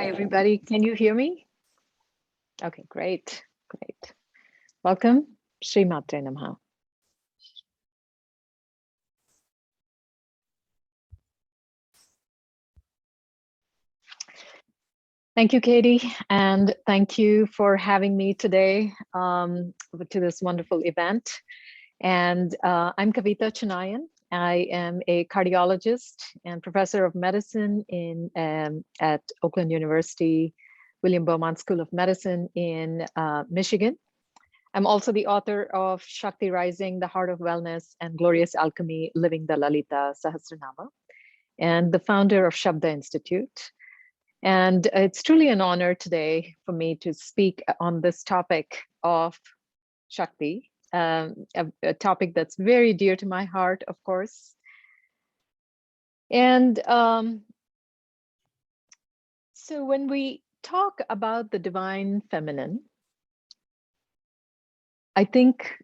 Hi, everybody. Can you hear me? Okay, great. Welcome. Sri Matre Namaha. Thank you, Katie, and thank you for having me today to this wonderful event. And I'm Kavitha Chinnaiyan. I am a cardiologist and professor of medicine at Oakland University, William Beaumont School of Medicine in Michigan. I'm also the author of Shakti Rising, The Heart of Wellness, and Glorious Alchemy, Living the Lalita Sahasranama, and the founder of Shabda Institute. And it's truly an honor today for me to speak on this topic of Shakti, a topic that's very dear to my heart, of course. And so when we talk about the divine feminine, I think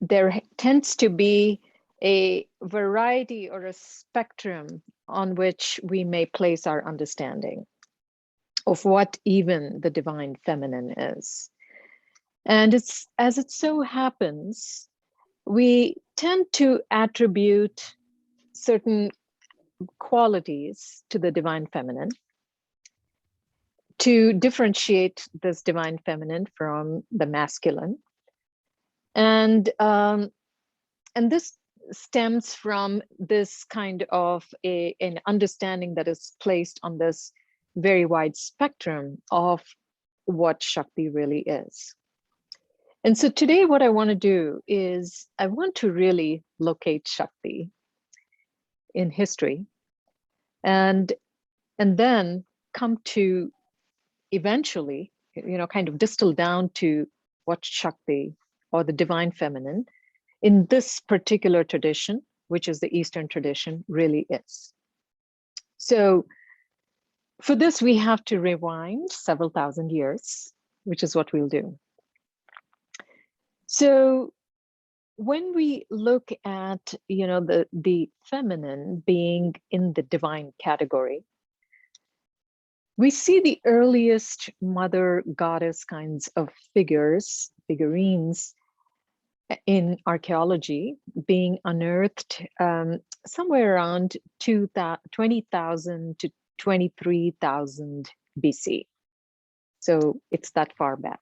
there tends to be a variety or a spectrum on which we may place our understanding of what even the divine feminine is. And as it so happens, we tend to attribute certain qualities to the divine feminine to differentiate this divine feminine from the masculine. And this stems from this kind of an understanding that is placed on this very wide spectrum of what Shakti really is. And so today what I want to do is I want to really locate Shakti in history and then come to eventually, kind of distill down to what Shakti or the divine feminine in this particular tradition, which is the Eastern tradition, really is. So for this, we have to rewind several thousand years, which is what we'll do. So when we look at, the feminine being in the divine category, we see the earliest mother goddess kinds of figurines in archaeology being unearthed somewhere around 20,000 to 23,000 BC. So it's that far back.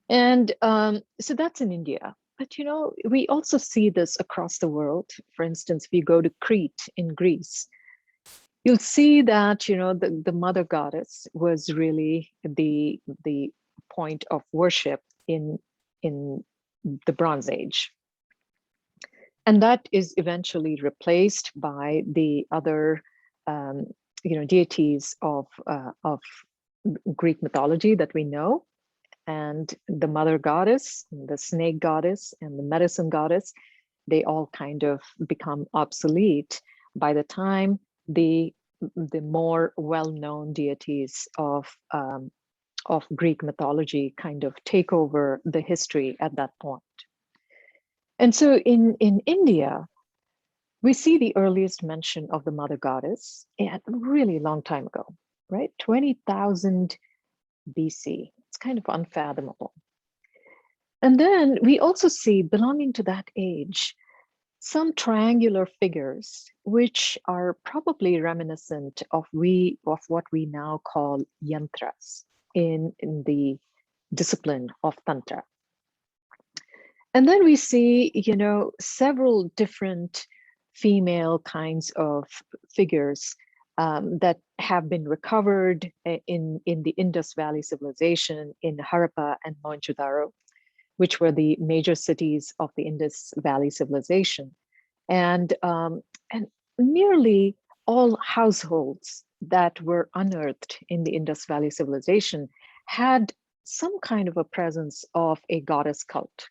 And so that's in India. But, we also see this across the world. For instance, if you go to Crete in Greece, you'll see that, the mother goddess was really the point of worship in the Bronze Age. And that is eventually replaced by the other, deities of Greek mythology that we know. And the mother goddess, the snake goddess, and the medicine goddess, they all kind of become obsolete by the time the more well-known deities of Greek mythology kind of take over the history at that point. And so in India, we see the earliest mention of the mother goddess a really long time ago, right? 20,000 BC. It's kind of unfathomable. And then we also see, belonging to that age, some triangular figures, which are probably reminiscent of what we now call yantras in the discipline of Tantra. And then we see, several different female kinds of figures that have been recovered in the Indus Valley civilization in Harappa and Mohenjo-daro, which were the major cities of the Indus Valley civilization. And nearly all households that were unearthed in the Indus Valley civilization had some kind of a presence of a goddess cult.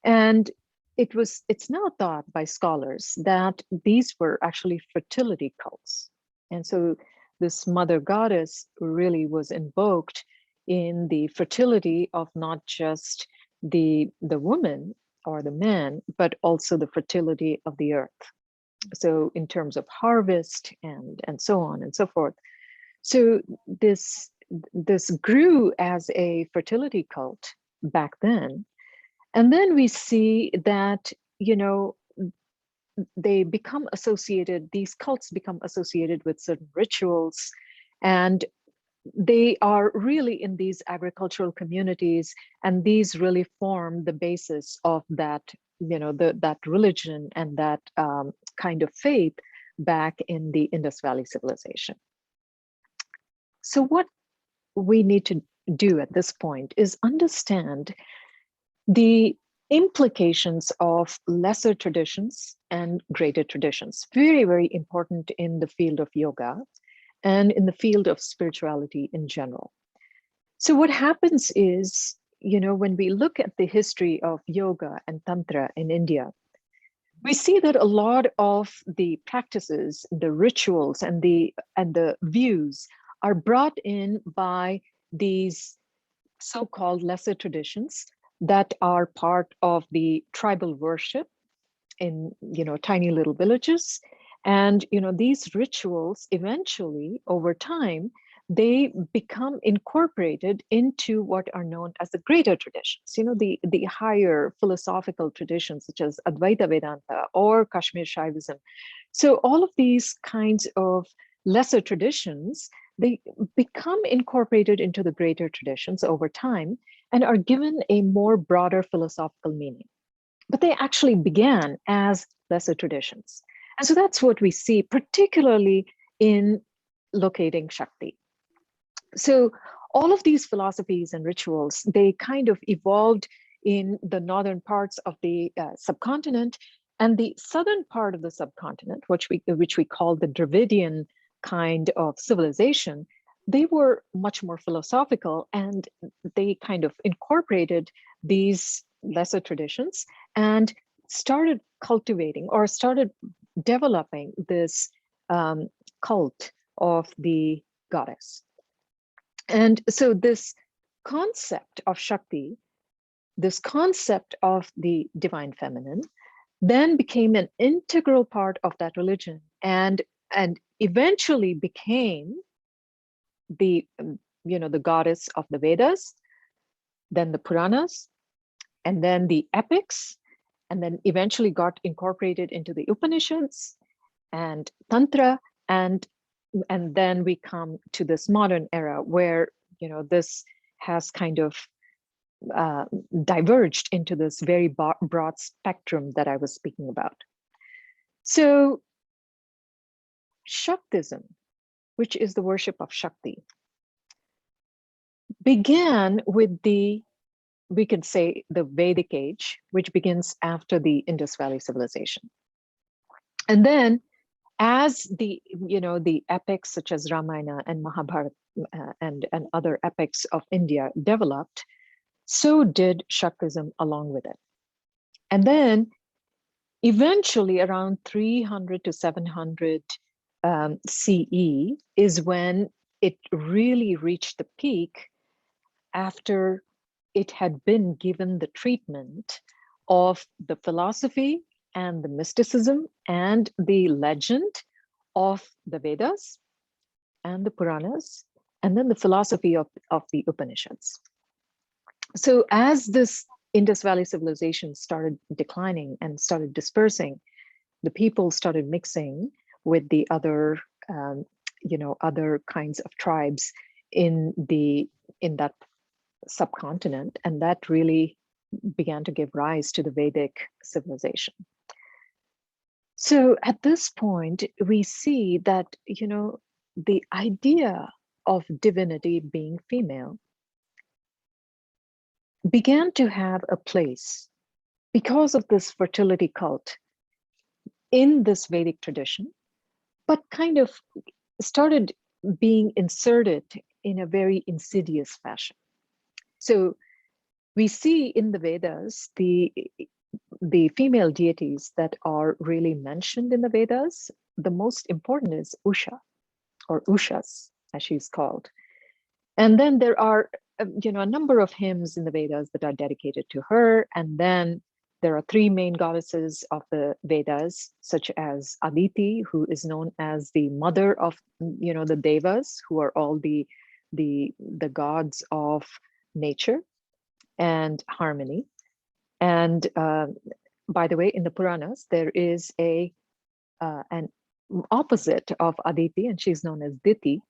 And it's now thought by scholars that these were actually fertility cults. And so this mother goddess really was invoked in the fertility of not just the woman or the man, but also the fertility of the earth. So in terms of harvest and so on and so forth. So this grew as a fertility cult back then. And then we see that, they become associated, these cults become associated with certain rituals, and they are really in these agricultural communities, and these really form the basis of that, that religion and that kind of faith back in the Indus Valley civilization. So what we need to do at this point is understand the implications of lesser traditions and greater traditions. Very, very important in the field of yoga and in the field of spirituality in general. So what happens is, when we look at the history of yoga and tantra in India, we see that a lot of the practices, the rituals, and the views are brought in by these so-called lesser traditions that are part of the tribal worship in, tiny little villages. And, these rituals eventually, over time, they become incorporated into what are known as the greater traditions, the higher philosophical traditions, such as Advaita Vedanta or Kashmir Shaivism. So all of these kinds of lesser traditions, they become incorporated into the greater traditions over time and are given a more broader philosophical meaning. But they actually began as lesser traditions. And so that's what we see, particularly in locating Shakti. So all of these philosophies and rituals, they kind of evolved in the northern parts of the subcontinent, and the southern part of the subcontinent, which we call the Dravidian kind of civilization, they were much more philosophical, and they kind of incorporated these lesser traditions and started cultivating or started developing this cult of the goddess. And so this concept of Shakti, this concept of the divine feminine, then became an integral part of that religion, and eventually became the the goddess of the Vedas, then the Puranas, and then the epics, and then eventually got incorporated into the Upanishads and Tantra, and then we come to this modern era where this has kind of diverged into this very broad spectrum that I was speaking about. So Shaktism, which is the worship of Shakti, began with we can say, the Vedic age, which begins after the Indus Valley civilization. And then as the epics such as Ramayana and Mahabharata and other epics of India developed, so did Shaktism along with it. And then eventually around 300 to 700 CE is when it really reached the peak, after it had been given the treatment of the philosophy and the mysticism and the legend of the Vedas and the Puranas, and then the philosophy of the Upanishads. So as this Indus Valley civilization started declining and started dispersing, the people started mixing with the other, other kinds of tribes in that subcontinent, and that really began to give rise to the Vedic civilization. So at this point, we see that, the idea of divinity being female began to have a place because of this fertility cult in this Vedic tradition, but kind of started being inserted in a very insidious fashion. So we see in the Vedas the female deities that are really mentioned in the Vedas. The most important is Usha, or Ushas, as she's called. And then there are, a number of hymns in the Vedas that are dedicated to her. And then There are three main goddesses of the Vedas, such as Aditi, who is known as the mother of, the Devas, who are all the gods of nature and harmony. And by the way, in the Puranas, there is an opposite of Aditi, and she's known as Diti,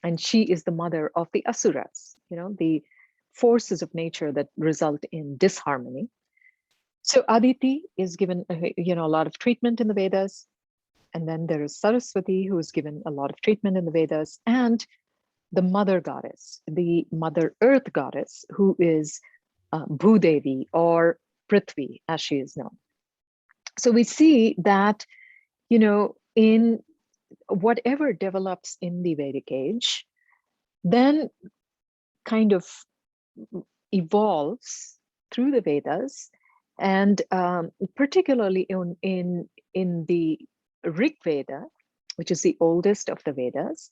and she is the mother of the Asuras, the forces of nature that result in disharmony. So Aditi is given, a lot of treatment in the Vedas. And then there is Saraswati, who is given a lot of treatment in the Vedas, and the mother goddess, the mother earth goddess, who is Bhudevi, or Prithvi, as she is known. So we see that, in whatever develops in the Vedic age, then kind of evolves through the Vedas, and particularly in the Rig Veda, which is the oldest of the Vedas,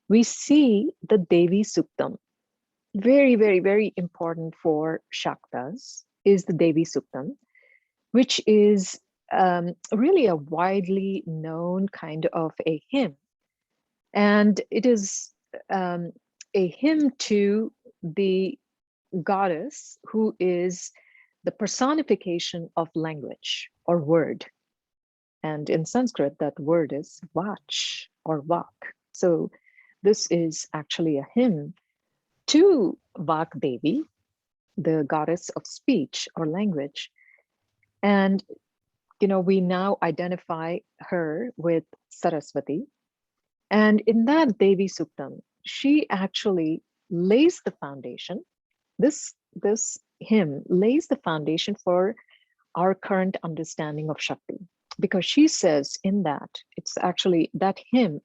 we see the Devi Suttan. Very, very, very important for Shaktas is the Devi Suttan, which is really a widely known kind of a hymn. And it is a hymn to the goddess who is the personification of language or word. And in Sanskrit, that word is vach or vak. So this is actually a hymn to Vak Devi, the goddess of speech or language. And, we now identify her with Saraswati. And in that Devi Suttan, she actually lays the foundation. This hymn lays the foundation for our current understanding of Shakti, because she says in that, it's actually that hymn,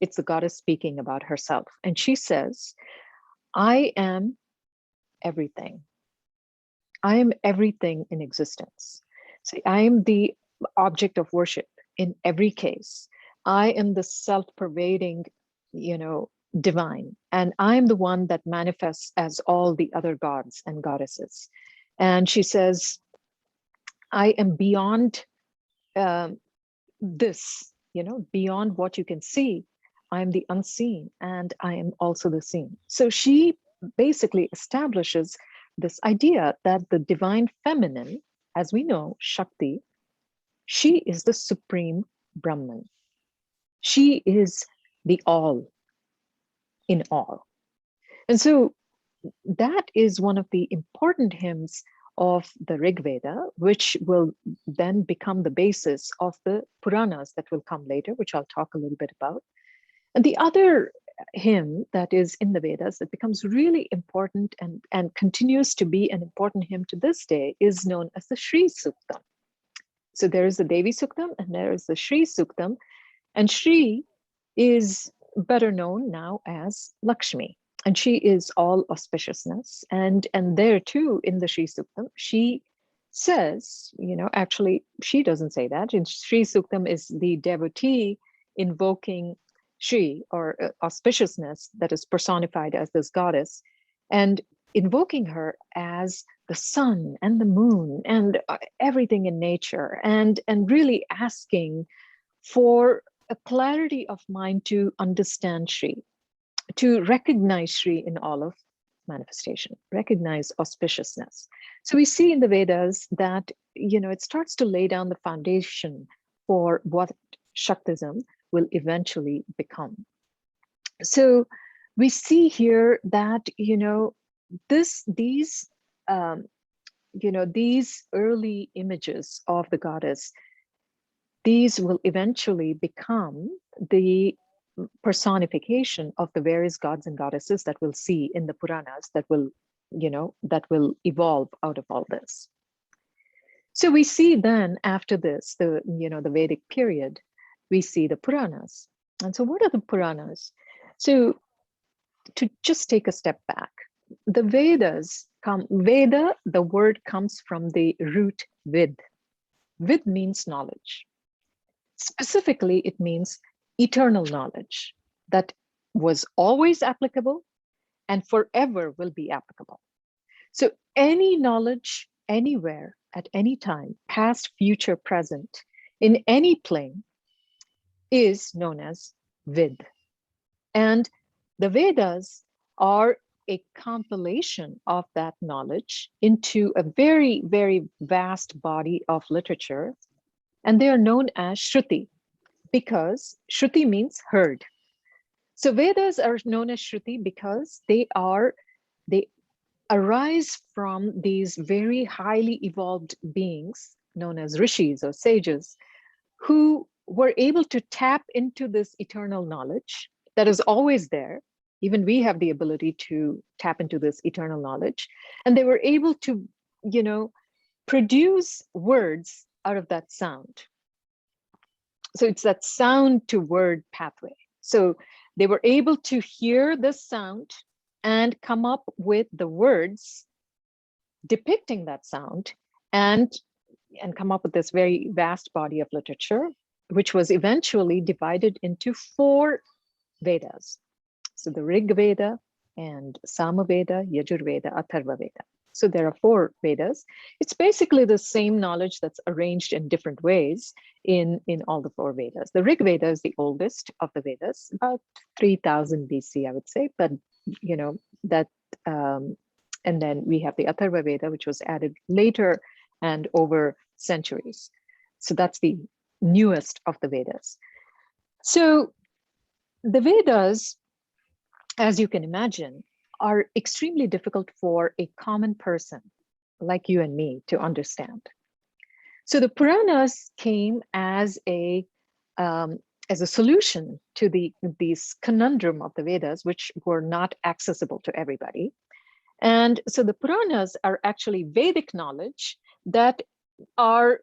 it's the goddess speaking about herself. And she says, I am everything. I am everything in existence. So I am the object of worship in every case. I am the self-pervading, divine. And I'm the one that manifests as all the other gods and goddesses. And she says, I am beyond this, beyond what you can see. I'm the unseen, and I am also the seen. So she basically establishes this idea that the divine feminine, as we know, Shakti, she is the supreme Brahman. She is the all in all. And so that is one of the important hymns of the Rig Veda, which will then become the basis of the Puranas that will come later, which I'll talk a little bit about. And the other hymn that is in the Vedas that becomes really important and continues to be an important hymn to this day is known as the Shri Suktam. So there is the Devi Suktam and there is the Shri Suktam. And Shri is better known now as Lakshmi. And she is all auspiciousness. And there too, in the Shri Suktam, she says, actually, she doesn't say that. In Shri Suktam is the devotee invoking Shri, or auspiciousness, that is personified as this goddess, and invoking her as the sun and the moon and everything in nature, and really asking for a clarity of mind to understand Shri, to recognize Shri in all of manifestation, recognize auspiciousness. So we see in the Vedas that, it starts to lay down the foundation for what Shaktism will eventually become. So we see here that, these early images of the goddess, these will eventually become the personification of the various gods and goddesses that we'll see in the Puranas that will evolve out of all this. So we see then after this, the Vedic period, we see the Puranas. And so what are the Puranas? So to just take a step back, the Vedas Veda, the word comes from the root vid. Vid means knowledge. Specifically, it means eternal knowledge that was always applicable and forever will be applicable. So any knowledge anywhere at any time, past, future, present, in any plane, is known as Vid. And the Vedas are a compilation of that knowledge into a very, very vast body of literature. And they are known as Shruti, because Shruti means heard. So Vedas are known as Shruti because they arise from these very highly evolved beings known as rishis or sages, who were able to tap into this eternal knowledge that is always there. Even we have the ability to tap into this eternal knowledge. And they were able to, produce words out of that sound. So it's that sound to word pathway. So they were able to hear this sound and come up with the words depicting that sound, and come up with this very vast body of literature, which was eventually divided into 4 Vedas. So the Rig Veda and Samaveda, Yajurveda, Atharva Veda. So there are 4 Vedas. It's basically the same knowledge that's arranged in different ways in all the 4 Vedas. The Rig Veda is the oldest of the Vedas, about 3000 BC, I would say. But, that, and then we have the Atharva Veda, which was added later and over centuries. So that's the newest of the Vedas. So the Vedas, as you can imagine, are extremely difficult for a common person like you and me to understand. So the Puranas came as a solution to these conundrum of the Vedas, which were not accessible to everybody. And so the Puranas are actually Vedic knowledge that are,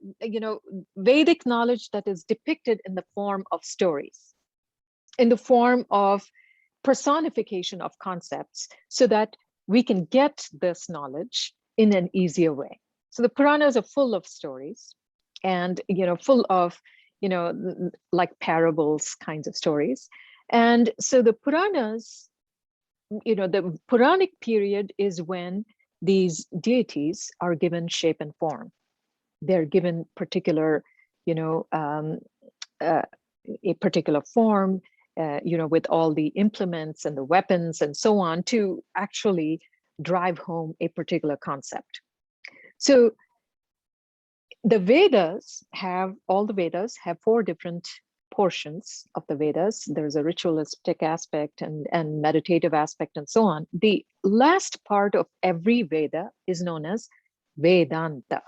Vedic knowledge that is depicted in the form of stories, in the form of personification of concepts, so that we can get this knowledge in an easier way. So the Puranas are full of stories and, full of, like parables kinds of stories. And so the Puranas, the Puranic period is when these deities are given shape and form. They're given particular, a particular form, with all the implements and the weapons and so on to actually drive home a particular concept. So all the Vedas have 4 different portions of the Vedas. There's a ritualistic aspect and meditative aspect and so on. The last part of every Veda is known as Vedanta.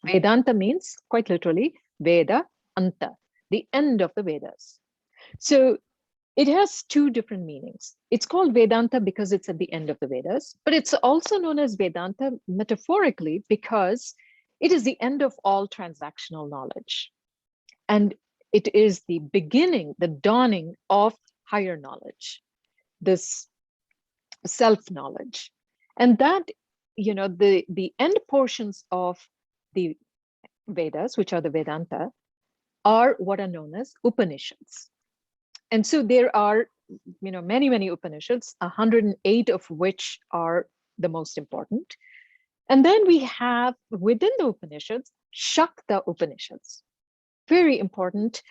Vedanta means, quite literally, Veda Anta, the end of the Vedas. So it has 2 different meanings. It's called Vedanta because it's at the end of the Vedas, but it's also known as Vedanta metaphorically because it is the end of all transactional knowledge. And it is the beginning, the dawning of higher knowledge, this self-knowledge. And that, the end portions of the Vedas, which are the Vedanta, are what are known as Upanishads. And so there are, many, many Upanishads, 108 of which are the most important. And then we have within the Upanishads, Shakta Upanishads, very important,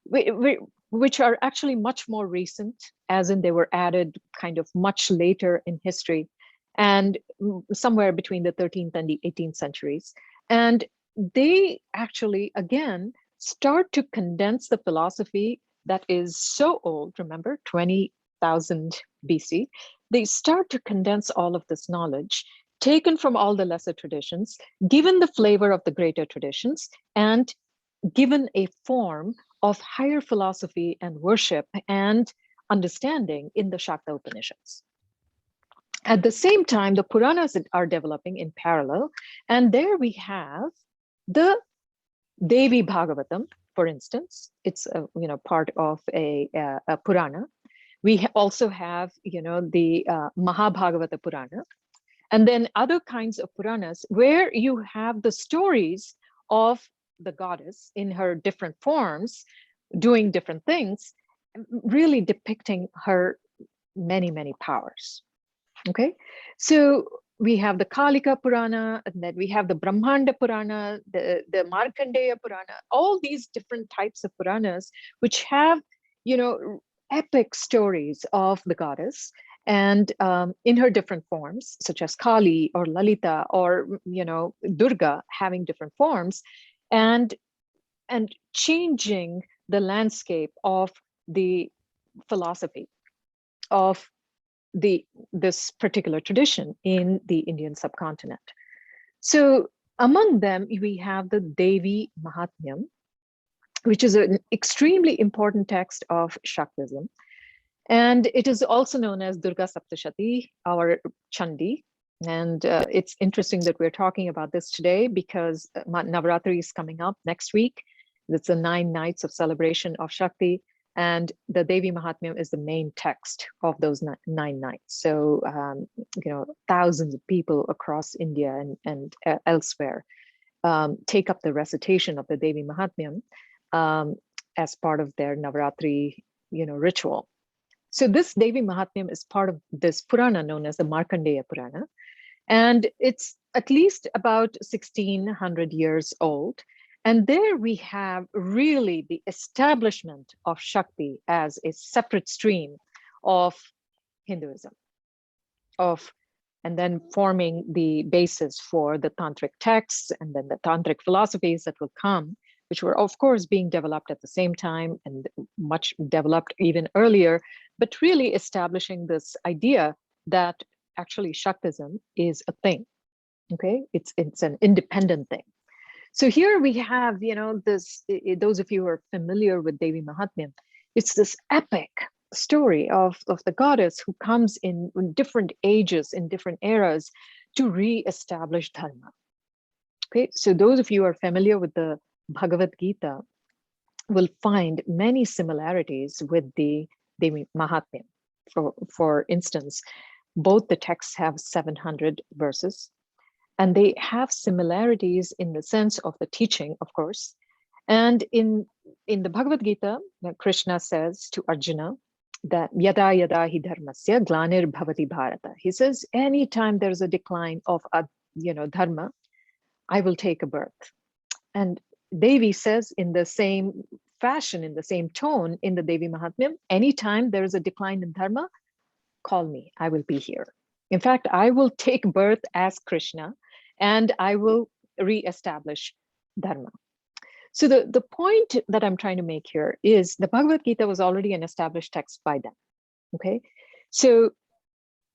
which are actually much more recent, as in they were added kind of much later in history and somewhere between the 13th and the 18th centuries. And they actually, again, start to condense the philosophy that is so old, remember, 20,000 BC. They start to condense all of this knowledge taken from all the lesser traditions, given the flavor of the greater traditions, and given a form of higher philosophy and worship and understanding in the Shakta Upanishads. At the same time, the Puranas are developing in parallel, and there we have the Devi Bhagavatam, for instance. It's part of a Purana. We also have the Mahabhagavata Purana, and then other kinds of Puranas where you have the stories of the goddess in her different forms doing different things, really depicting her many, many powers. Okay, so we have the Kalika Purana, and then we have the Brahmanda Purana, the Markandeya Purana, all these different types of Puranas, which have, epic stories of the goddess and in her different forms, such as Kali or Lalita or, Durga having different forms, and changing the landscape of the philosophy of this particular tradition in the Indian subcontinent. So among them, we have the Devi Mahatmyam, which is an extremely important text of Shaktism. And it is also known as Durga Saptashati, our Chandi. And it's interesting that we're talking about this today because Navaratri is coming up next week. It's the 9 nights of celebration of Shakti. And the Devi Mahatmyam is the main text of those 9 nights. So, thousands of people across India and elsewhere take up the recitation of the Devi Mahatmyam as part of their Navaratri, ritual. So this Devi Mahatmyam is part of this Purana known as the Markandeya Purana. And it's at least about 1600 years old. And there we have really the establishment of Shakti as a separate stream of Hinduism, and then forming the basis for the tantric texts and then the tantric philosophies that will come, which were of course being developed at the same time and much developed even earlier, but really establishing this idea that actually Shaktism is a thing. Okay, it's an independent thing. So here we have, this, those of you who are familiar with Devi Mahatmyam, it's this epic story of the goddess who comes in different ages, in different eras to re-establish Dharma. Okay, so those of you who are familiar with the Bhagavad Gita will find many similarities with the Devi Mahatmyam. For instance, both the texts have 700 verses. And they have similarities in the sense of the teaching, of course. And in the Bhagavad Gita, Krishna says to Arjuna that yada yada hi dharmasya glanir bhavati bharata. He says, anytime there's a decline of dharma, I will take a birth. And Devi says in the same fashion, in the same tone in the Devi Mahatmyam, anytime there is a decline in dharma, call me, I will be here. In fact, I will take birth as Krishna and I will re-establish Dharma. So the point that I'm trying to make here is the Bhagavad Gita was already an established text by them. Okay, so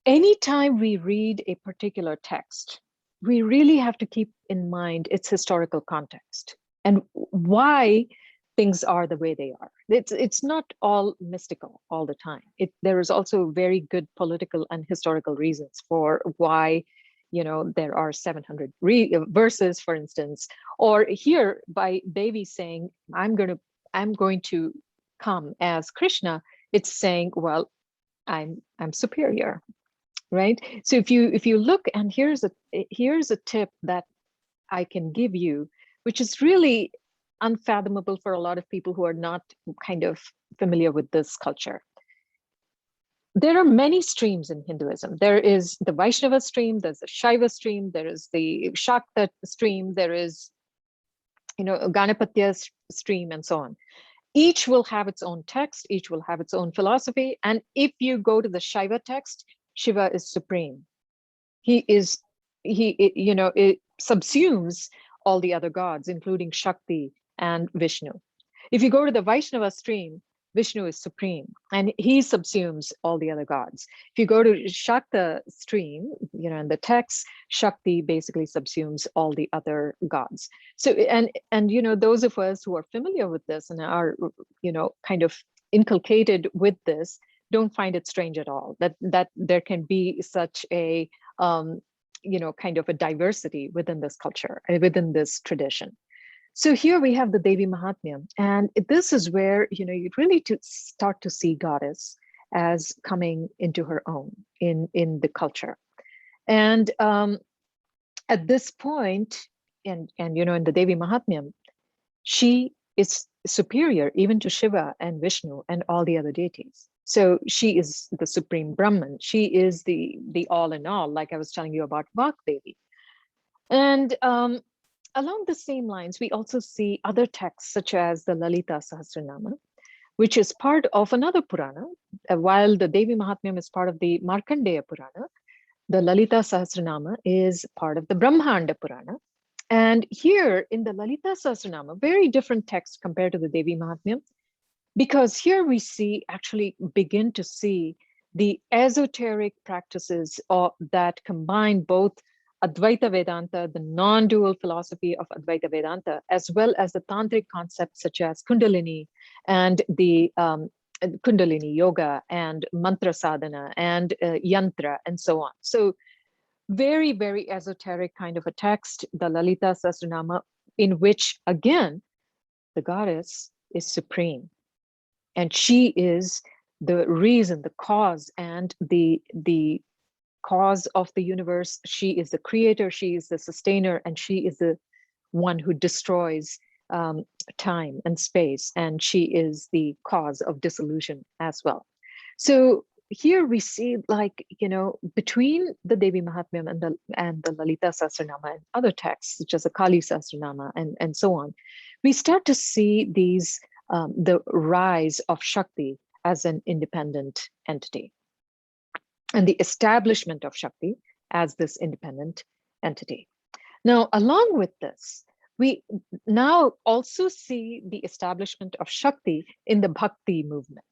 anytime we read a particular text, we really have to keep in mind its historical context and why things are the way they are. It's not all mystical all the time. There is also very good political and historical reasons for why, there are 700 verses, for instance, or here by Devi saying, I'm going to come as Krishna. It's saying, well, I'm superior, right? So if you look, and here's a tip that I can give you, which is really unfathomable for a lot of people who are not kind of familiar with this culture. There are many streams in Hinduism. There is the Vaishnava stream, there's the Shaiva stream, there is the Shakta stream, there is, Ganapatya stream, and so on. Each will have its own text, each will have its own philosophy. And if you go to the Shaiva text, Shiva is supreme. It subsumes all the other gods, including Shakti and Vishnu. If you go to the Vaishnava stream, Vishnu is supreme and he subsumes all the other gods. If you go to Shakta stream, in the text, Shakti basically subsumes all the other gods. So, and those of us who are familiar with this and are, kind of inculcated with this, don't find it strange at all that there can be such a, kind of a diversity within this culture, within this tradition. So here we have the Devi Mahatmyam, and this is where, you really start to see goddess as coming into her own in the culture. And at this point, and in the Devi Mahatmyam, she is superior even to Shiva and Vishnu and all the other deities. So she is the supreme Brahman. She is the all in all, like I was telling you about Vak-Devi. And along the same lines, we also see other texts such as the Lalita Sahasranama, which is part of another Purana. While the Devi Mahatmyam is part of the Markandeya Purana, the Lalita Sahasranama is part of the Brahmanda Purana. And here in the Lalita Sahasranama, very different text compared to the Devi Mahatmyam, because here we begin to see the esoteric practices that combine both Advaita Vedanta, the non-dual philosophy of Advaita Vedanta, as well as the tantric concepts such as Kundalini and the Kundalini Yoga and Mantra Sadhana and Yantra and so on. So very, very esoteric kind of a text, the Lalita Sahasranama, in which, again, the goddess is supreme. And she is the reason, the cause, and the cause of the universe. She is the creator, she is the sustainer, and she is the one who destroys time and space. And she is the cause of dissolution as well. So here we see, like, between the Devi Mahatmyam and the Lalita Sahasranama and other texts, such as the Kali Sahasranama and so on, we start to see these the rise of Shakti as an independent entity and the establishment of Shakti as this independent entity. Now, along with this, we now also see the establishment of Shakti in the Bhakti movement.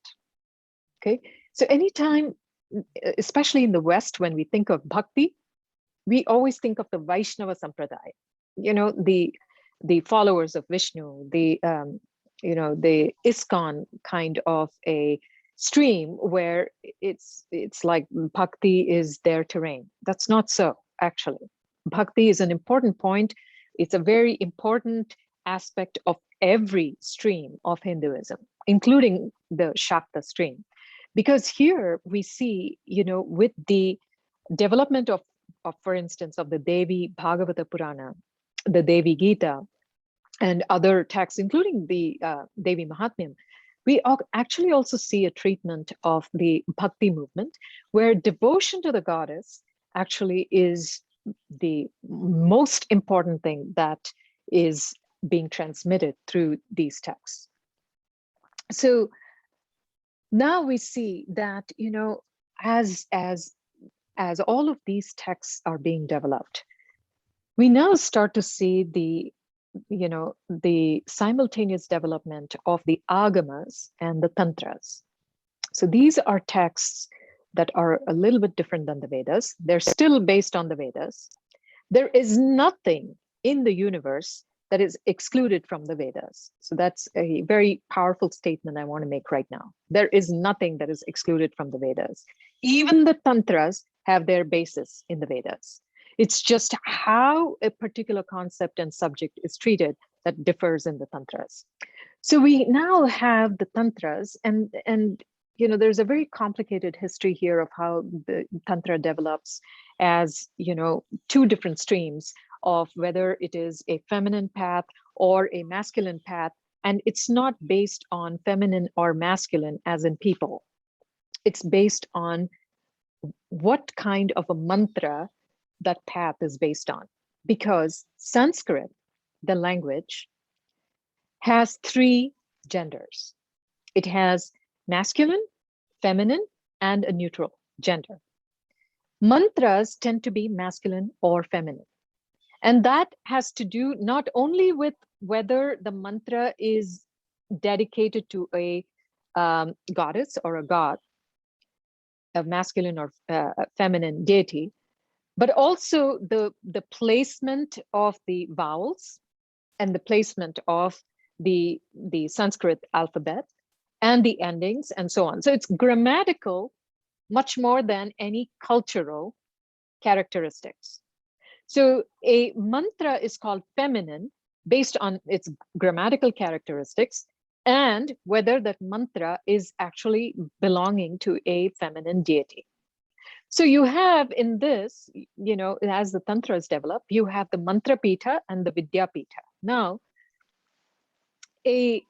Okay, so anytime, especially in the West, when we think of Bhakti, we always think of the Vaishnava Sampradaya, the followers of Vishnu, the ISKCON kind of a stream where it's like Bhakti is their terrain. That's not so, actually. Bhakti is an important point. It's a very important aspect of every stream of Hinduism, including the Shakta stream. Because here we see, with the development of, for instance, of the Devi Bhagavata Purana, the Devi Gita, and other texts, including the Devi Mahatmyam, we actually also see a treatment of the Bhakti movement, where devotion to the goddess actually is the most important thing that is being transmitted through these texts. So now we see that, as all of these texts are being developed, we now start to see the simultaneous development of the agamas and the tantras. So these are texts that are a little bit different than the Vedas. They're still based on the Vedas. There is nothing in the universe that is excluded from the Vedas. So that's a very powerful statement I want to make right now. There is nothing that is excluded from the Vedas. Even the tantras have their basis in the Vedas. It's just how a particular concept and subject is treated that differs in the tantras. So we now have the tantras, and there's a very complicated history here of how the tantra develops as two different streams of whether it is a feminine path or a masculine path, and it's not based on feminine or masculine as in people. It's based on what kind of a mantra that path is based on, because Sanskrit, the language, has three genders. It has masculine, feminine, and a neutral gender. Mantras tend to be masculine or feminine. And that has to do not only with whether the mantra is dedicated to a goddess or a god, a masculine or feminine deity, but also the placement of the vowels and the placement of the Sanskrit alphabet and the endings and so on. So it's grammatical much more than any cultural characteristics. So a mantra is called feminine based on its grammatical characteristics and whether that mantra is actually belonging to a feminine deity. So you have in this, as the tantras develop, you have the mantra pita and the vidya pita. Now, a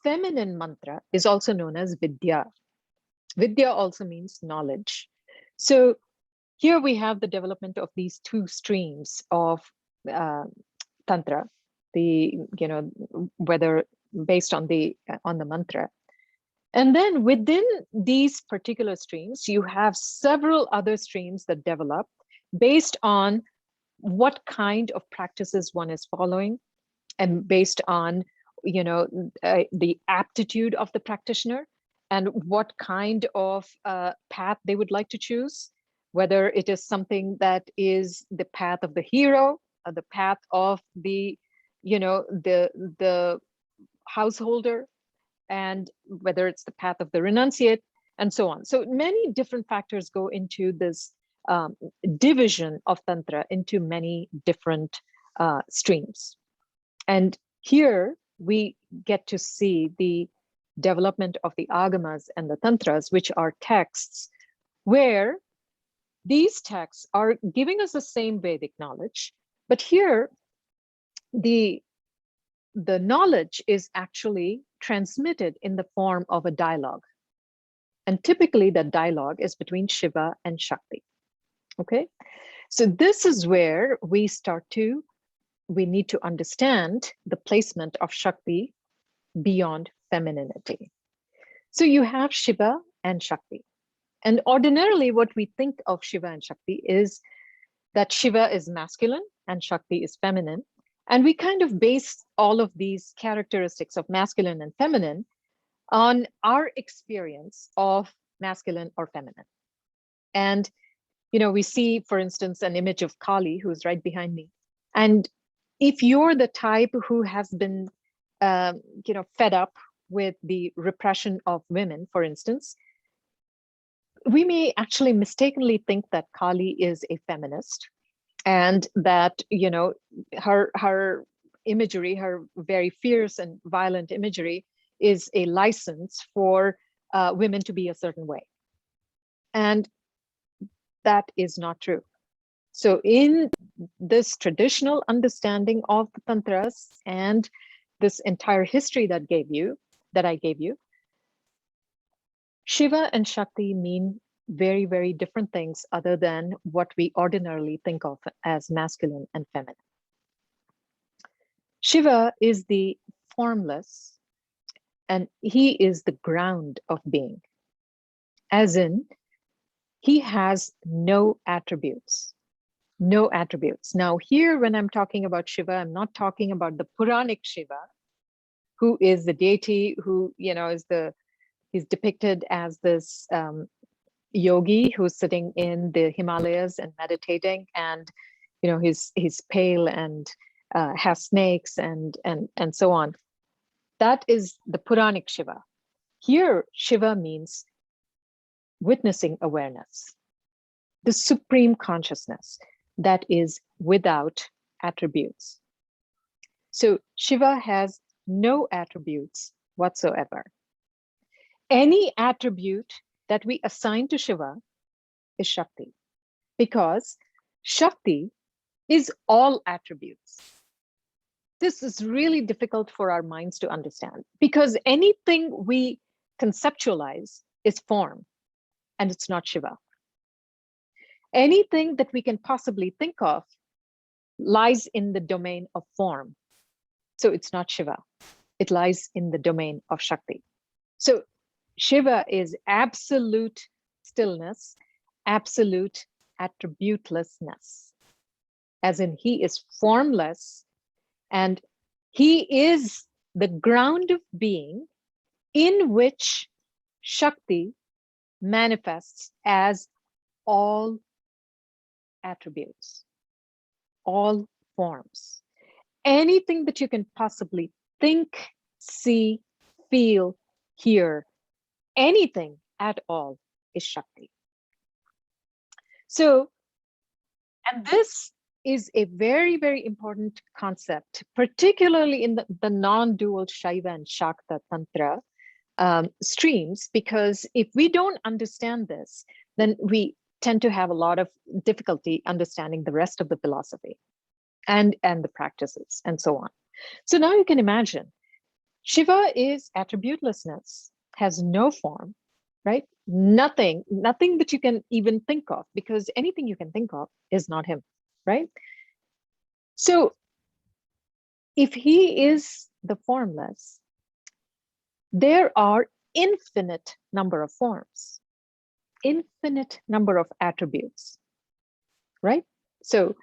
feminine mantra is also known as vidya. Vidya also means knowledge. So here we have the development of these two streams of uh, tantra, whether based on the mantra. And then within these particular streams, you have several other streams that develop based on what kind of practices one is following, and based on the aptitude of the practitioner and what kind of path they would like to choose, whether it is something that is the path of the hero, or the path of the the householder, and whether it's the path of the renunciate, and so on. So many different factors go into this division of tantra into many different streams. And here we get to see the development of the agamas and the tantras, which are texts where these texts are giving us the same Vedic knowledge, but here the knowledge is actually transmitted in the form of a dialogue. And typically the dialogue is between Shiva and Shakti. Okay, so this is where we need to understand the placement of Shakti beyond femininity. So you have Shiva and Shakti. And ordinarily what we think of Shiva and Shakti is that Shiva is masculine and Shakti is feminine. And we kind of base all of these characteristics of masculine and feminine on our experience of masculine or feminine. And, we see, for instance, an image of Kali, who's right behind me. And if you're the type who has been, fed up with the repression of women, for instance, we may actually mistakenly think that Kali is a feminist, and that her imagery, her very fierce and violent imagery, is a license for women to be a certain way. And that is not true. So in this traditional understanding of the tantras and this entire history that I gave you, Shiva and Shakti mean very, very different things other than what we ordinarily think of as masculine and feminine. Shiva is the formless, and he is the ground of being, as in he has no attributes. No attributes. Now here, when I'm talking about Shiva, I'm not talking about the Puranic Shiva, who is the deity who, he's depicted as this yogi who's sitting in the Himalayas and meditating, and he's pale and has snakes and so on. That is the Puranic Shiva. Here, Shiva means witnessing awareness, the supreme consciousness that is without attributes. So Shiva has no attributes whatsoever. Any attribute that we assign to Shiva is Shakti, because Shakti is all attributes. This is really difficult for our minds to understand, because anything we conceptualize is form, and it's not Shiva. Anything that we can possibly think of lies in the domain of form. So it's not Shiva. It lies in the domain of Shakti. So Shiva is absolute stillness, absolute attributelessness, as in he is formless, and he is the ground of being in which Shakti manifests as all attributes, all forms. Anything that you can possibly think, see, feel, hear, anything at all is Shakti. So, and this is a very, very important concept, particularly in the non-dual Shiva and Shakta Tantra streams, because if we don't understand this, then we tend to have a lot of difficulty understanding the rest of the philosophy and the practices and so on. So now you can imagine, Shiva is attributelessness, has no form, right? Nothing that you can even think of, because anything you can think of is not him, right? So if he is the formless, there are infinite number of forms, infinite number of attributes, right? So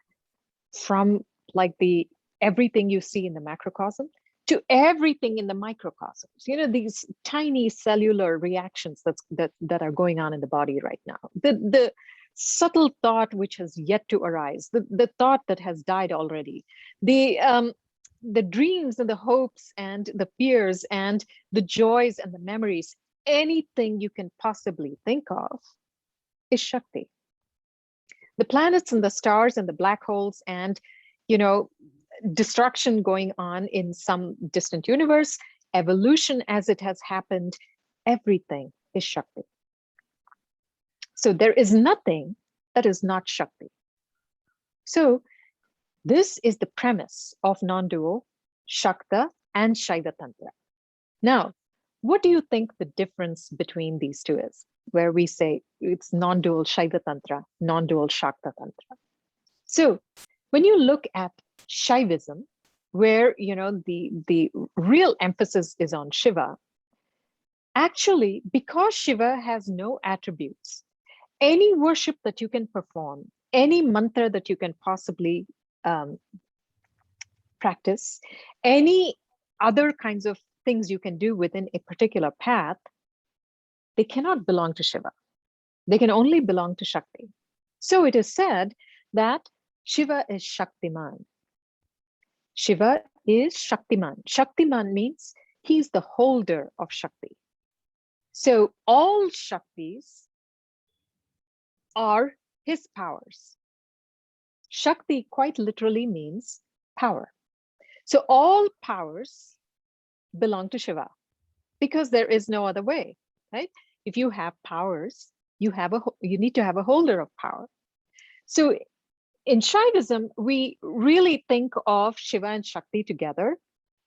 from like the everything you see in the macrocosm to everything in the microcosms, these tiny cellular reactions that are going on in the body right now, the subtle thought which has yet to arise, the thought that has died already, the dreams and the hopes and the fears and the joys and the memories, anything you can possibly think of is Shakti. The planets and the stars and the black holes and, destruction going on in some distant universe, evolution as it has happened, everything is Shakti. So there is nothing that is not Shakti. So this is the premise of non-dual Shakta and Shaiva Tantra. Now, what do you think the difference between these two is? Where we say it's non-dual Shaiva Tantra, non-dual Shakta Tantra. So when you look at Shaivism, where the real emphasis is on Shiva, actually, because Shiva has no attributes, any worship that you can perform, any mantra that you can possibly practice, any other kinds of things you can do within a particular path, they cannot belong to Shiva. They can only belong to Shakti. So it is said that Shiva is Shaktiman. Shiva is Shaktiman. Shaktiman means he's the holder of Shakti. So all Shaktis are his powers. Shakti quite literally means power. So all powers belong to Shiva because there is no other way, right? If you have powers, you need to have a holder of power. So in Shaivism, we really think of Shiva and Shakti together.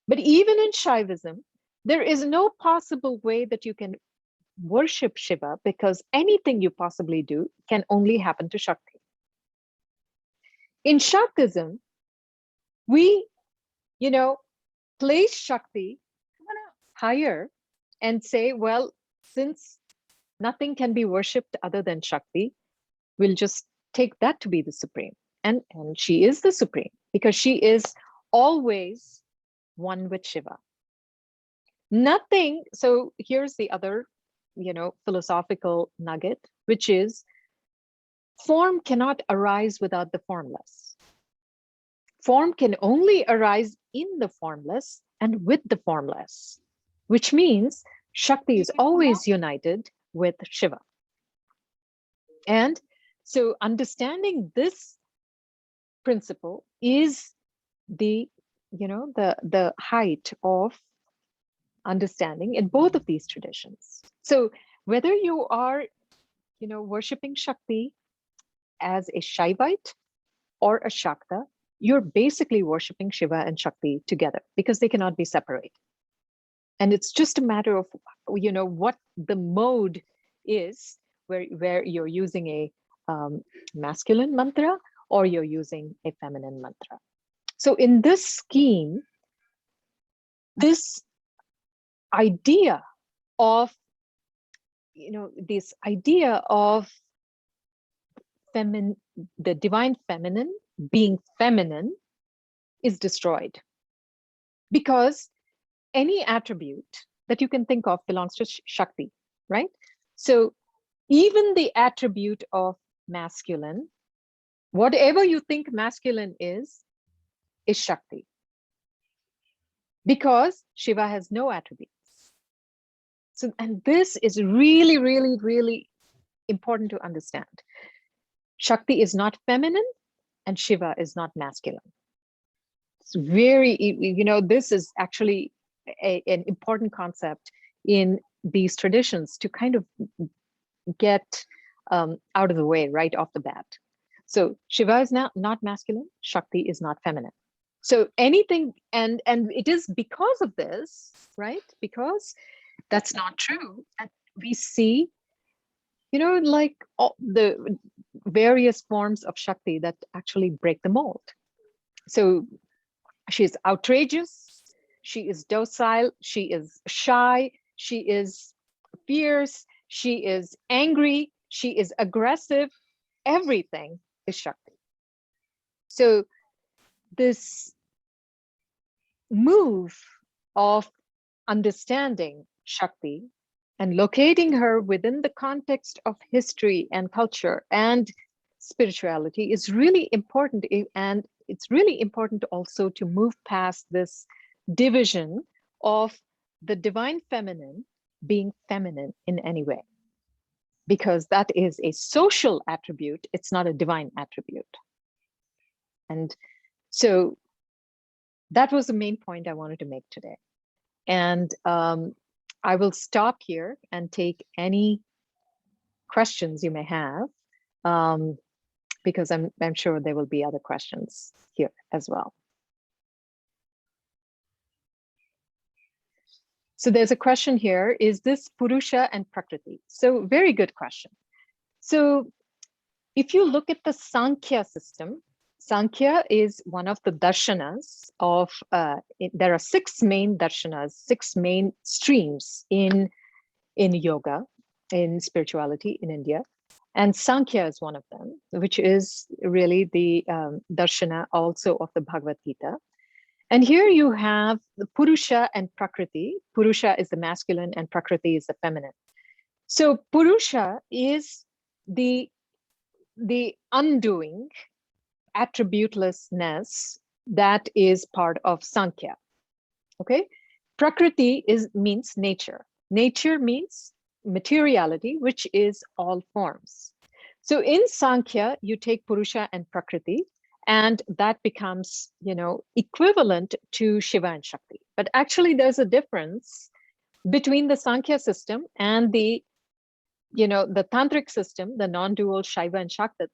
But even in Shaivism, there is no possible way that you can worship Shiva because anything you possibly do can only happen to Shakti. In Shaktism, we, place Shakti higher and say, well, since nothing can be worshipped other than Shakti, we'll just take that to be the supreme. And she is the supreme because she is always one with Shiva. Nothing. So here's the other, philosophical nugget, which is form cannot arise without the formless. Form can only arise in the formless and with the formless, which means Shakti is always united with Shiva. And so understanding this principle is the height of understanding in both of these traditions. So whether you are, worshiping Shakti as a Shaivite or a Shakta, you're basically worshiping Shiva and Shakti together because they cannot be separated. And it's just a matter of, what the mode is, where you're using a masculine mantra or you're using a feminine mantra. So in this scheme, this idea of, the divine feminine being feminine is destroyed because any attribute that you can think of belongs to Shakti, right? So even the attribute of masculine, whatever you think masculine is Shakti. Because Shiva has no attributes. So, and this is really, really, really important to understand. Shakti is not feminine and Shiva is not masculine. It's very, this is actually an important concept in these traditions to kind of get out of the way right off the bat. So Shiva is not masculine, Shakti is not feminine. So anything, and it is because of this, right? Because that's not true. And we see like all the various forms of Shakti that actually break the mold. So she is outrageous, she is docile, she is shy, she is fierce, she is angry, she is aggressive. Everything is Shakti. So this move of understanding Shakti and locating her within the context of history and culture and spirituality is really important. And it's really important also to move past this division of the divine feminine being feminine in any way, because that is a social attribute. It's not a divine attribute. And so that was the main point I wanted to make today. And I will stop here and take any questions you may have, because I'm sure there will be other questions here as well. So there's a question here, is this Purusha and Prakriti? So very good question. So if you look at the Sankhya system, Sankhya is one of the darshanas of, there are 6 main darshanas, 6 main streams in yoga, in spirituality in India. And Sankhya is one of them, which is really the darshana also of the Bhagavad Gita. And here you have the Purusha and Prakriti. Purusha is the masculine and Prakriti is the feminine. So Purusha is the undoing, attributelessness that is part of Sankhya. Okay, Prakriti means nature. Nature means materiality, which is all forms. So in Sankhya, you take Purusha and Prakriti, and that becomes, equivalent to Shiva and Shakti. But actually, there's a difference between the Sankhya system and the tantric system, the non-dual Shiva and Shakti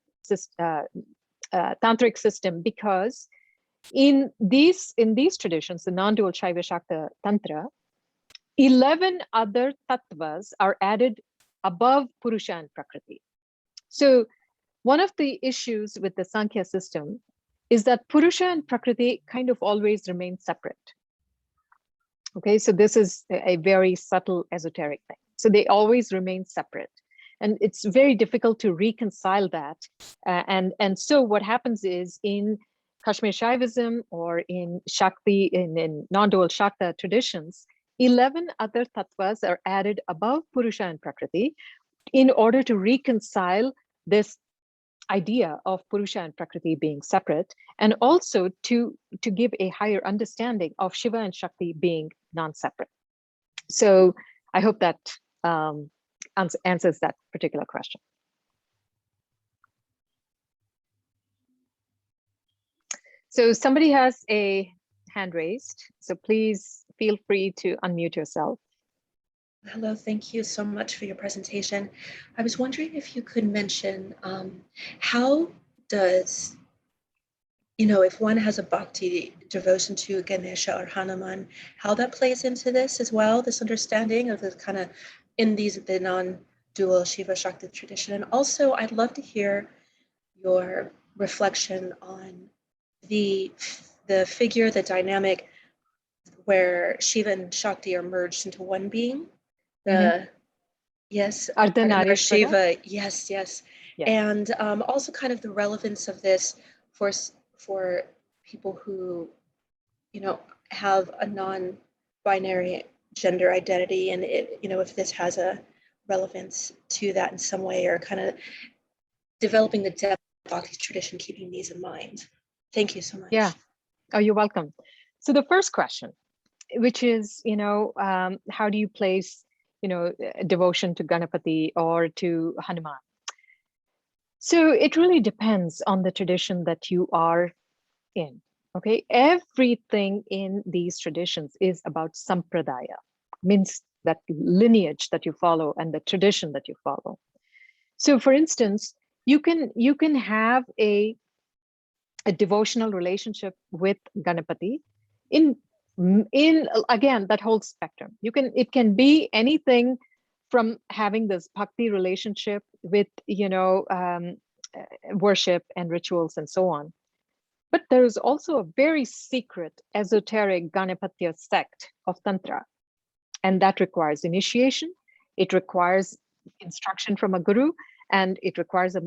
tantric system, because in these traditions, the non-dual Shiva Shakti tantra, 11 other tattvas are added above Purusha and Prakriti. So one of the issues with the Sankhya system is that Purusha and Prakriti kind of always remain separate. Okay, so this is a very subtle esoteric thing. So they always remain separate. And it's very difficult to reconcile that. And so what happens is in Kashmir Shaivism or in Shakti, in non-dual Shakta traditions, 11 other tattvas are added above Purusha and Prakriti in order to reconcile this idea of Purusha and Prakriti being separate, and also to give a higher understanding of Shiva and Shakti being non-separate. So I hope that answers that particular question. So somebody has a hand raised, so please feel free to unmute yourself. Hello, thank you so much for your presentation. I was wondering if you could mention how does, if one has a bhakti devotion to Ganesha or Hanuman, how that plays into this as well, this understanding of the kind of in the non-dual Shiva Shakti tradition. And also, I'd love to hear your reflection on the figure, the dynamic where Shiva and Shakti are merged into one being. Yes, Ardhanarishvara. Shiva, yes. And also kind of the relevance of this for people who, have a non-binary gender identity, and if this has a relevance to that in some way, or kind of developing the depth of Bhakti tradition, keeping these in mind. Thank you so much. Yeah. Oh, you're welcome. So the first question, which is, how do you place, devotion to Ganapati or to Hanuman? So it really depends on the tradition that you are in. Okay, everything in these traditions is about sampradaya, means that lineage that you follow and the tradition that you follow. So for instance, you can have a devotional relationship with Ganapati in again, that whole spectrum. It can be anything from having this bhakti relationship with, worship and rituals and so on. But there is also a very secret, esoteric Ganapatya sect of Tantra. And that requires initiation. It requires instruction from a guru, and it requires a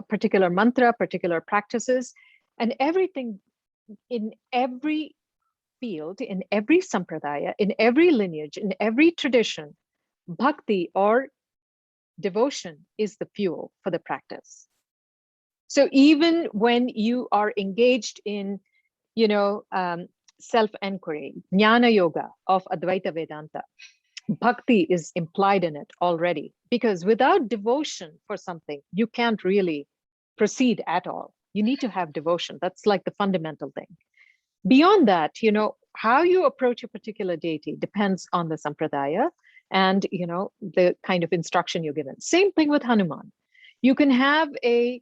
particular mantra, particular practices, and everything in every field, in every sampradaya, in every lineage, in every tradition. Bhakti or devotion is the fuel for the practice. So even when you are engaged in, self-enquiry, jnana yoga of Advaita Vedanta, bhakti is implied in it already, because without devotion for something, you can't really proceed at all. You need to have devotion. That's like the fundamental thing. Beyond that, how you approach a particular deity depends on the sampradaya and, the kind of instruction you're given. Same thing with Hanuman. You can have a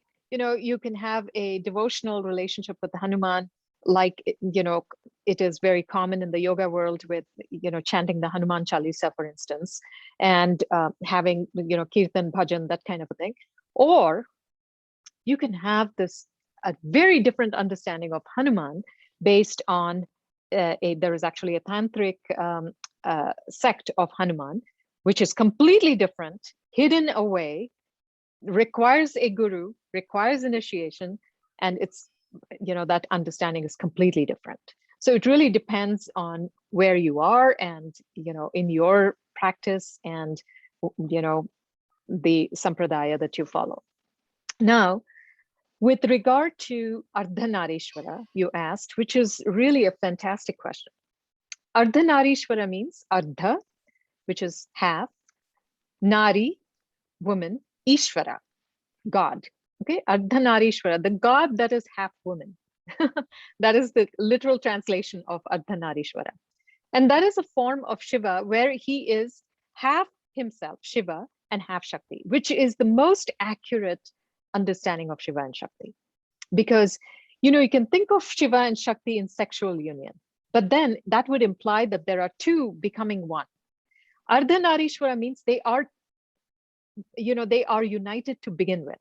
devotional relationship with Hanuman, like, it is very common in the yoga world with, chanting the Hanuman Chalisa, for instance, and having, kirtan, bhajan, that kind of a thing. Or you can have a very different understanding of Hanuman based on there is actually a tantric sect of Hanuman, which is completely different, hidden away, requires a guru, requires initiation, and it's, that understanding is completely different. So it really depends on where you are and, in your practice and, the sampradaya that you follow. Now, with regard to Ardhanarishwara, you asked, which is really a fantastic question. Ardhanarishwara means Ardha, which is half, Nari, woman, Ishvara, God. Okay, Ardhanarishwara, the God that is half woman. That is the literal translation of Ardhanarishwara. And that is a form of Shiva where he is half himself, Shiva, and half Shakti, which is the most accurate understanding of Shiva and Shakti. Because, you can think of Shiva and Shakti in sexual union, but then that would imply that there are two becoming one. Ardhanarishwara means they are united to begin with.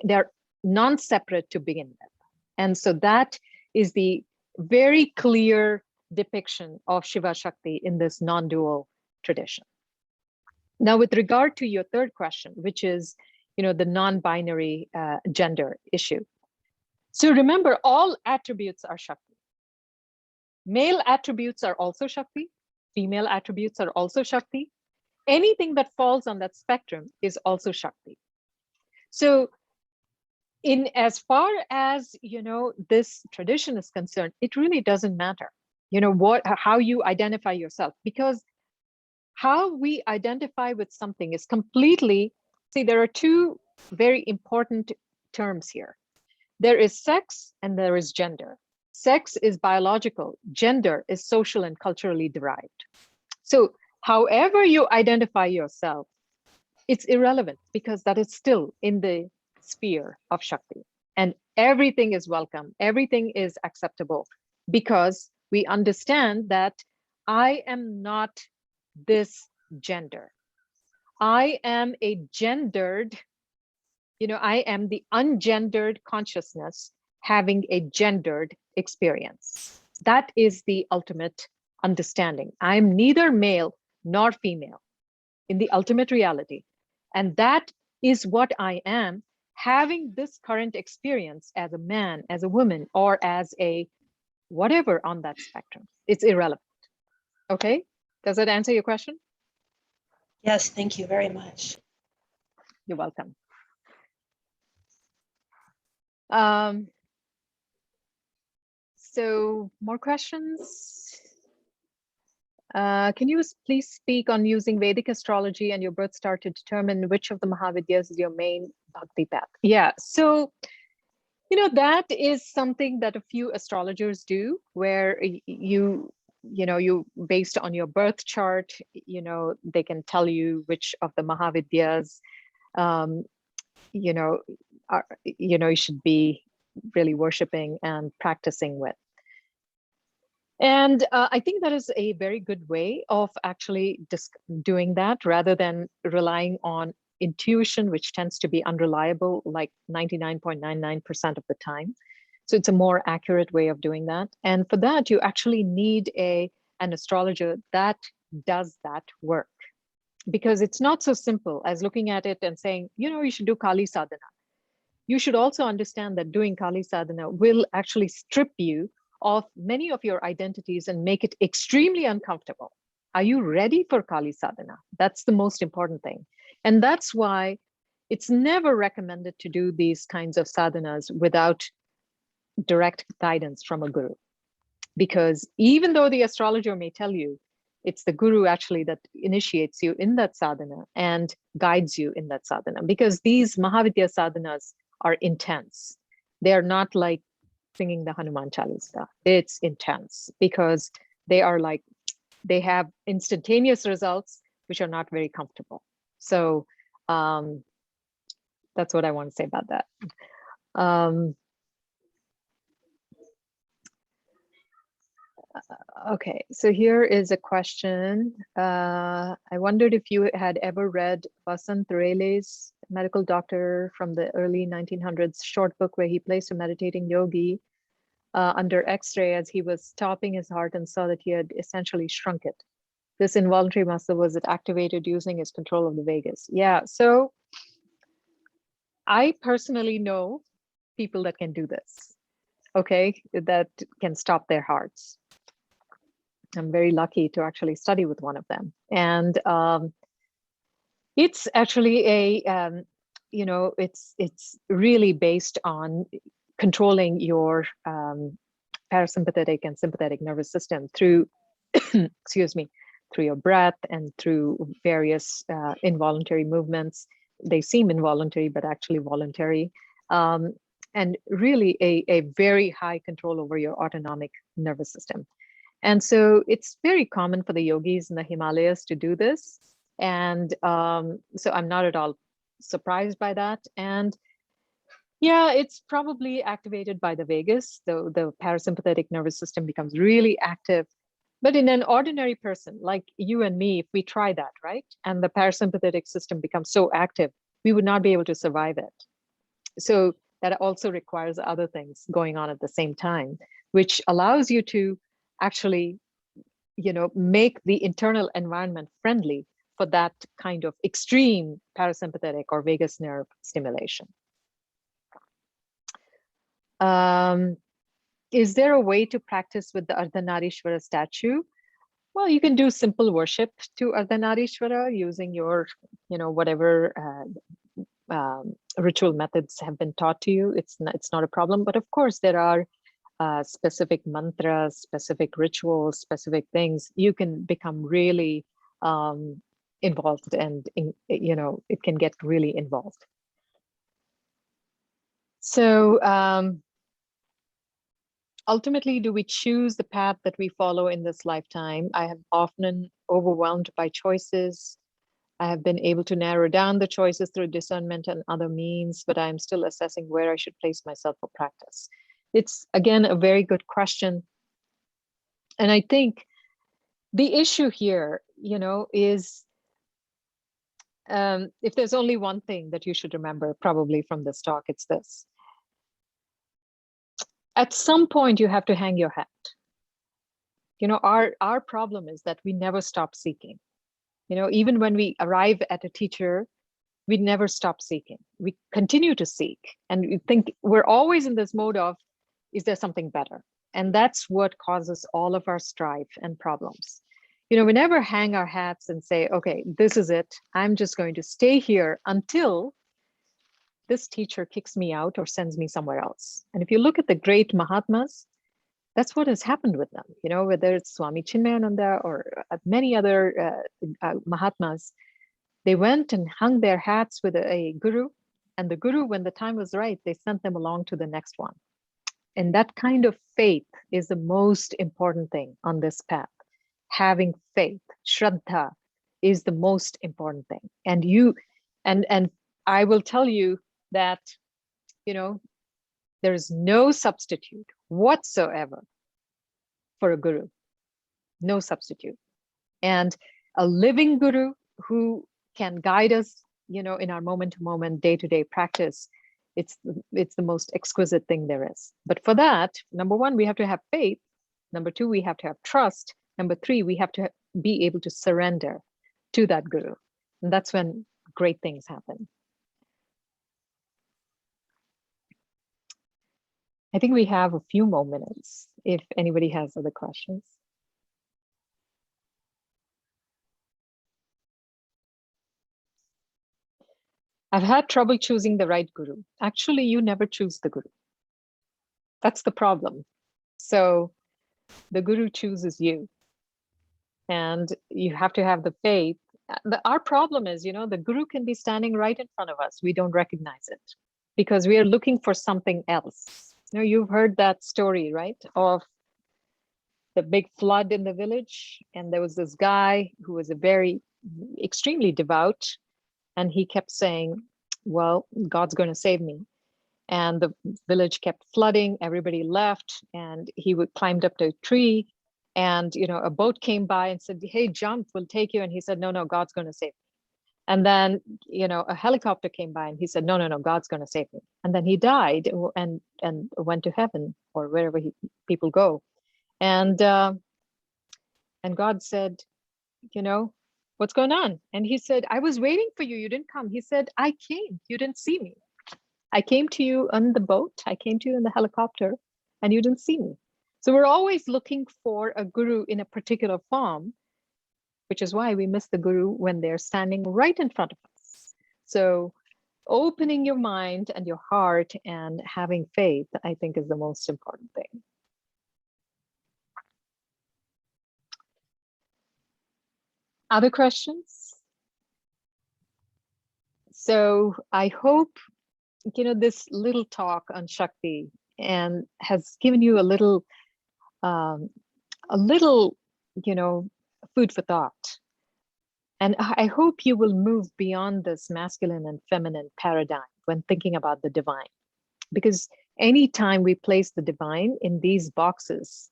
They're non-separate to begin with. And so that is the very clear depiction of Shiva Shakti in this non-dual tradition. Now, with regard to your third question, which is, the non-binary gender issue. So remember, all attributes are Shakti. Male attributes are also Shakti. Female attributes are also Shakti. Anything that falls on that spectrum is also Shakti. So in as far as, this tradition is concerned, it really doesn't matter, how you identify yourself, because how we identify with something is completely, there are two very important terms here. There is sex and there is gender. Sex is biological, gender is social and culturally derived. So however you identify yourself, it's irrelevant, because that is still in the sphere of Shakti. And everything is welcome, everything is acceptable, because we understand that I am not this gender. I am a gendered, I am the ungendered consciousness having a gendered experience. That is the ultimate understanding. I am neither male nor female in the ultimate reality. And that is what I am, having this current experience as a man, as a woman, or as a whatever on that spectrum. It's irrelevant. Okay, does that answer your question? Yes, thank you very much. You're welcome. So more questions? Can you please speak on using Vedic astrology and your birth star to determine which of the Mahavidyas is your main bhakti path? Yeah, so, that is something that a few astrologers do, where you based on your birth chart, they can tell you which of the Mahavidyas, you should be really worshiping and practicing with. And I think that is a very good way of actually doing that rather than relying on intuition, which tends to be unreliable like 99.99% of the time. So it's a more accurate way of doing that. And for that, you actually need an astrologer that does that work, because it's not so simple as looking at it and saying, you should do Kali sadhana. You should also understand that doing Kali sadhana will actually strip you of many of your identities and make it extremely uncomfortable. Are you ready for Kali sadhana? That's the most important thing. And that's why it's never recommended to do these kinds of sadhanas without direct guidance from a guru. Because even though the astrologer may tell you, it's the guru actually that initiates you in that sadhana and guides you in that sadhana. Because these Mahavidya sadhanas are intense. They are not like singing the Hanuman Chalisa. It's intense because they have instantaneous results, which are not very comfortable. So that's what I want to say about that. Okay, so here is a question. I wondered if you had ever read Vasant Rayleigh's medical doctor from the early 1900s short book where he placed a meditating yogi under X-ray as he was stopping his heart and saw that he had essentially shrunk it. This involuntary muscle, was it activated using his control of the vagus? Yeah, so I personally know people that can do this, okay, that can stop their hearts. I'm very lucky to actually study with one of them. And it's actually it's really based on controlling your parasympathetic and sympathetic nervous system through, excuse me, through your breath and through various involuntary movements. They seem involuntary, but actually voluntary. And really a very high control over your autonomic nervous system. And so it's very common for the yogis in the Himalayas to do this. And so I'm not at all surprised by that. And yeah, it's probably activated by the vagus. The parasympathetic nervous system becomes really active. But in an ordinary person like you and me, if we try that, right, and the parasympathetic system becomes so active, we would not be able to survive it. So that also requires other things going on at the same time, which allows you to actually, make the internal environment friendly for that kind of extreme parasympathetic or vagus nerve stimulation. Is there a way to practice with the Ardhanarishwara statue? Well, you can do simple worship to Ardhanarishwara using your, whatever ritual methods have been taught to you. It's not a problem. But of course, there are specific mantras, specific rituals, specific things. You can become really involved, and it can get really involved. So ultimately, do we choose the path that we follow in this lifetime? I have often overwhelmed by choices. I have been able to narrow down the choices through discernment and other means, but I'm still assessing where I should place myself for practice. It's, again, a very good question. And I think the issue here, is if there's only one thing that you should remember probably from this talk, it's this. At some point, you have to hang your hat. Our problem is that we never stop seeking. Even when we arrive at a teacher, we never stop seeking. We continue to seek. And we think we're always in this mode of, is there something better? And that's what causes all of our strife and problems. We never hang our hats and say, okay, this is it. I'm just going to stay here until this teacher kicks me out or sends me somewhere else. And if you look at the great Mahatmas, that's what has happened with them, whether it's Swami Chinmayananda or many other Mahatmas. They went and hung their hats with a guru, and the guru, when the time was right, they sent them along to the next one. And that kind of faith is the most important thing on this path. Having faith, Shraddha, is the most important thing. And I will tell you that, there is no substitute whatsoever for a guru, no substitute. And a living guru who can guide us, in our moment-to-moment, day-to-day practice, it's the most exquisite thing there is. But for that, number one, we have to have faith. Number two, we have to have trust. Number three, we have to be able to surrender to that guru. And that's when great things happen. I think we have a few more minutes if anybody has other questions. I've had trouble choosing the right guru. Actually, you never choose the guru. That's the problem. So the guru chooses you. And you have to have the faith. Our problem is, the guru can be standing right in front of us. We don't recognize it because we are looking for something else. You've heard that story, right? Of the big flood in the village. And there was this guy who was extremely devout. And he kept saying, well, God's going to save me. And the village kept flooding. Everybody left. And he climbed up to a tree. And, a boat came by and said, hey, jump, we'll take you. And he said, no, God's going to save me. And then, a helicopter came by and he said, no, God's going to save me. And then he died and went to heaven or wherever people go. And God said, what's going on? And he said, I was waiting for you. You didn't come. He said, I came. You didn't see me. I came to you on the boat. I came to you in the helicopter and you didn't see me. So we're always looking for a guru in a particular form, which is why we miss the guru when they're standing right in front of us. So opening your mind and your heart and having faith, I think, is the most important thing. Other questions? So I hope, this little talk on Shakti and has given you a little, food for thought. And I hope you will move beyond this masculine and feminine paradigm when thinking about the divine. Because anytime we place the divine in these boxes,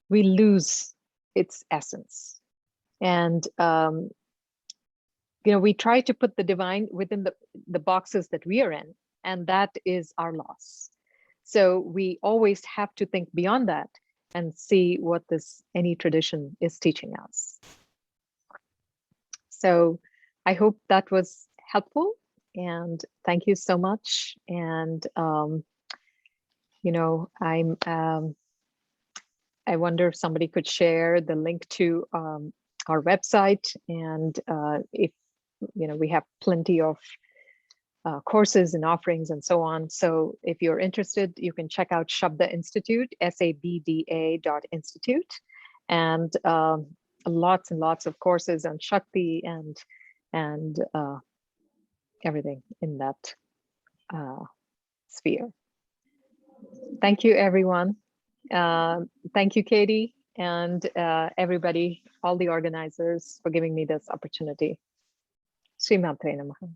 we lose its essence. And, we try to put the divine within the boxes that we are in, and that is our loss. So we always have to think beyond that and see what any tradition is teaching us. So I hope that was helpful, and thank you so much. And, I wonder if somebody could share the link to our website, and if, we have plenty of courses and offerings and so on. So if you're interested, you can check out Shabda Institute, sabda.institute, and lots and lots of courses on Shakti and everything in that sphere. Thank you, everyone. Thank you, Katie, and everybody, all the organizers, for giving me this opportunity. Srimatre Namaha.